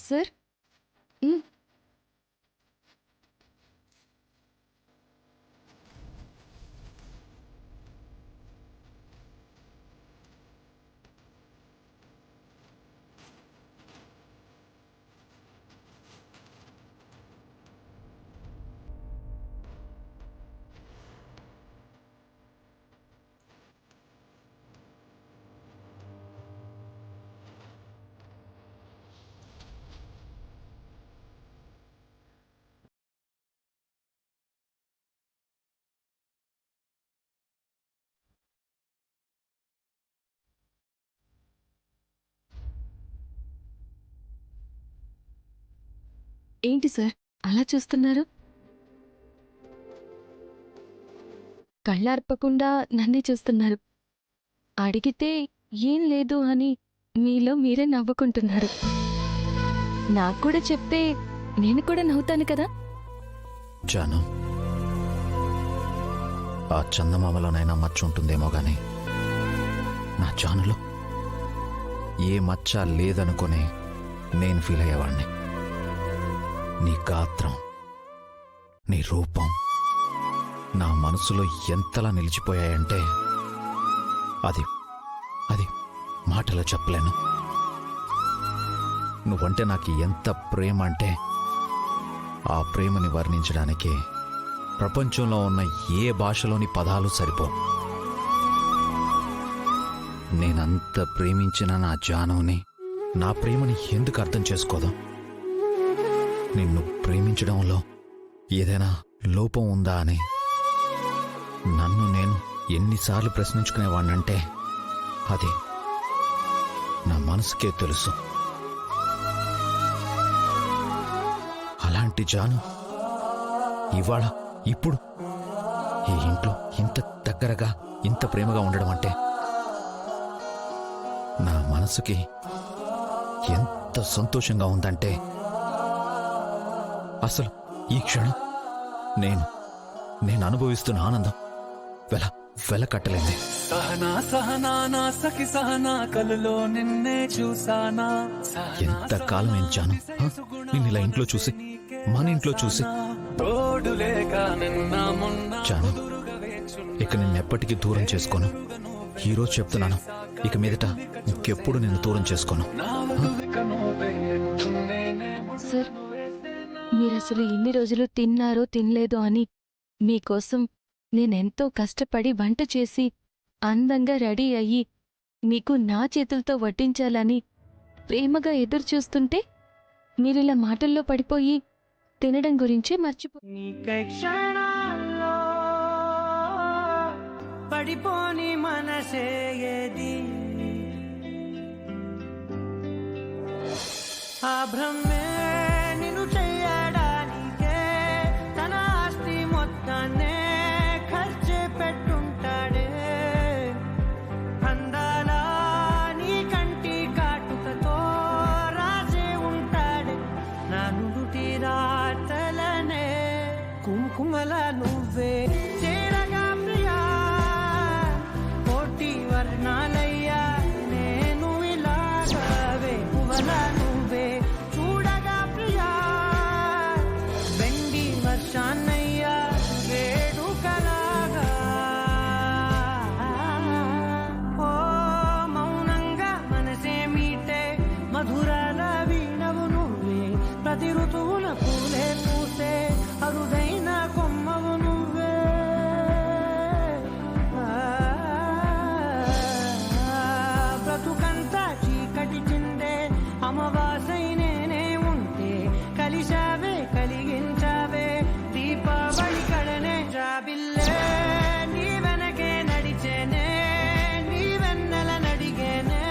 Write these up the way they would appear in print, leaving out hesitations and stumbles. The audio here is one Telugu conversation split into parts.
సార్ ఏంటి సార్ అలా చూస్తున్నారు? కళ్ళార్పకుండా నన్నే చూస్తున్నారు. అడిగితే ఏం లేదు అని మీలో మీరే నవ్వుకుంటున్నారు. నాకు కూడా చెప్తే నేను కూడా నవ్వుతాను కదా. జాను, ఆ చందమామలోనైనా మచ్చ ఉంటుందేమో గాని నా జానులో ఏ మచ్చ లేదనుకుని నేను ఫీల్ అయ్యేవాడిని. నీ గాత్రం, నీ రూపం నా మనసులో ఎంతలా నిలిచిపోయాయంటే అది అది మాటలో చెప్పలేను. నువ్వంటే నాకు ఎంత ప్రేమ అంటే ఆ ప్రేమని వర్ణించడానికి ప్రపంచంలో ఉన్న ఏ భాషలోని పదాలు సరిపో. నేనంత ప్రేమించిన నా జానుని, నా ప్రేమని ఎందుకు అర్థం చేసుకోదు? నిన్ను ప్రేమించడంలో ఏదైనా లోపం ఉందా అని నన్ను నేను ఎన్నిసార్లు ప్రశ్నించుకునేవాణ్ణంటే అది నా మనసుకే తెలుసు. అలాంటి జాను ఇవాళ ఇప్పుడు ఈ ఇంట్లో ఇంత దగ్గరగా ఇంత ప్రేమగా ఉండడం అంటే నా మనసుకి ఎంత సంతోషంగా ఉందంటే అసలు ఈ క్షణం నేను అనుభవిస్తున్న ఆనందం వెలకట్టలేంది. సహనా సహనా నా సఖి సహనా కలలో నిన్నే చూసానా. ఎంత కాలం ఎంచాను నిన్ను ఇలా ఇంట్లో చూసి, మన ఇంట్లో చూసి. జాను, ఇక నిన్నెప్పటికీ దూరం చేసుకోను. ఈరోజు చెప్తున్నాను, ఇక మీదట ఇంకెప్పుడు నిన్ను దూరం చేసుకోను. సార్ మీరసలు ఎన్ని రోజులు తిన్నారో తినలేదో అని మీకోసం నేనెంతో కష్టపడి వంట చేసి అందంగా రెడీ అయ్యి మీకు నా చేతులతో వడ్డించాలని ప్రేమగా ఎదురుచూస్తుంటే మీరిలా మాటల్లో పడిపోయి తినడం గురించే పడిపోని మనసే ఏది ఆ భ్రమే నిన్ను చెయ్యడానికే తన ఆస్తి మొత్తాన్నే ఖర్చు పెట్టుంటాడే. అందాల నీ కంటి కాటుకతో రాసే ఉంటాడే నా నుదుటి రాతలనే. కుంకుమల నువ్వే చేరగా ప్రియా, కోటి వర్ణాలయ్యా నేను ఇలాగవే. పువ్వల నువ్వే చూడగా ప్రియా, వెండి వర్షాన్నయ్యా వేడుకలాగా. ఓ మౌనంగా మనసే మీటే మధురాల వీణవు నువ్వే. ప్రతి ఋతువుల పూలే పూసే అరుదైన కొమ్మవు నువ్వే. బ్రతుకంతా చీకటి చిందే అమవాసై నేనే ఉంటే కలిశావే కలిగించావే దీపావళి కడనే. జాబిల్లే నీ వెనకే నడిచేనే, నీ వెన్నెల నడిగేనే,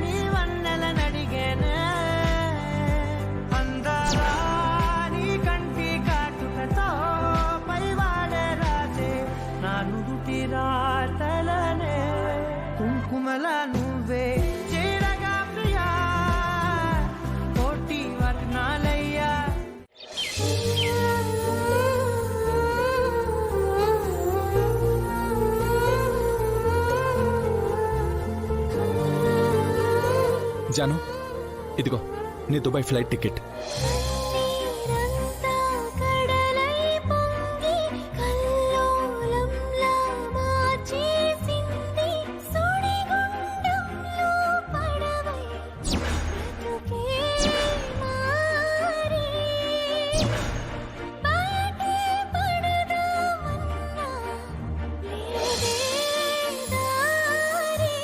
నీ వన్నెల నడిగేనే. అందాలా నీ కంటి కాటుకతో పైవాడే రాసే నా నుదుటి రాతలనే. కుంకుమల నువ్వే చేరగా ప్రియా, కోటి వర్ణాలయ్యా. జాను, ఇదిగో నీ దుబాయ్ ఫ్లైట్ టికెట్. నీరంతా కడలై పొంగి కల్లోలంలా మార్చేసింది సుడిగుండంలో పడవై బ్రతుకే మారి బయటే పడదామన్నా లేదే దారి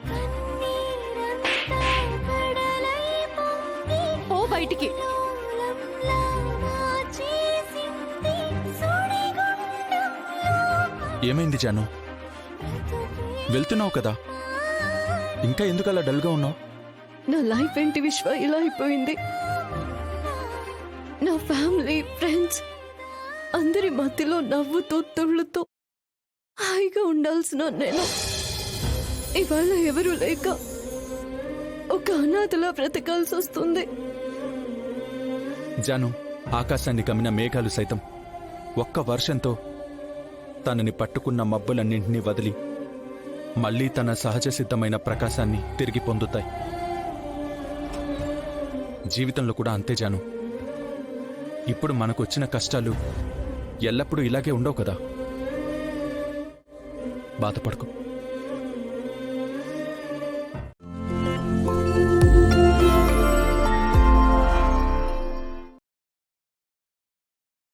కన్నీరంతా కడలై పొంగి ఓ బయటికి. లోలంలా మార్చేసింది సుడిగుండంలో ఏమైంది జాను? వెళ్తున్నావు కదా, ఇంకా ఎందుకు అలా డల్గా ఉన్నావు? నా లైఫ్ ఏంటి విశ్వ ఇలా అయిపోయింది. నా ఫ్యామిలీ ఫ్రెండ్స్ అందరి మధ్యలో నవ్వుతూ తుళ్ళుతూ హాయిగా ఉండాల్సిన నేను ఇవాళ ఎవరు లేక ఒక అనాథలా బ్రతకాల్సి వస్తుంది. జాను, ఆకాశాన్ని కమ్మిన మేఘాలు సైతం ఒక్క వర్షంతో తనని పట్టుకున్న మబ్బులన్నింటినీ వదిలి మళ్లీ తన సహజ సిద్ధమైన ప్రకాశాన్ని తిరిగి పొందుతాయి. జీవితంలో కూడా అంతే జాను. ఇప్పుడు మనకొచ్చిన కష్టాలు ఎల్లప్పుడూ ఇలాగే ఉండవు కదా. బాధపడకు.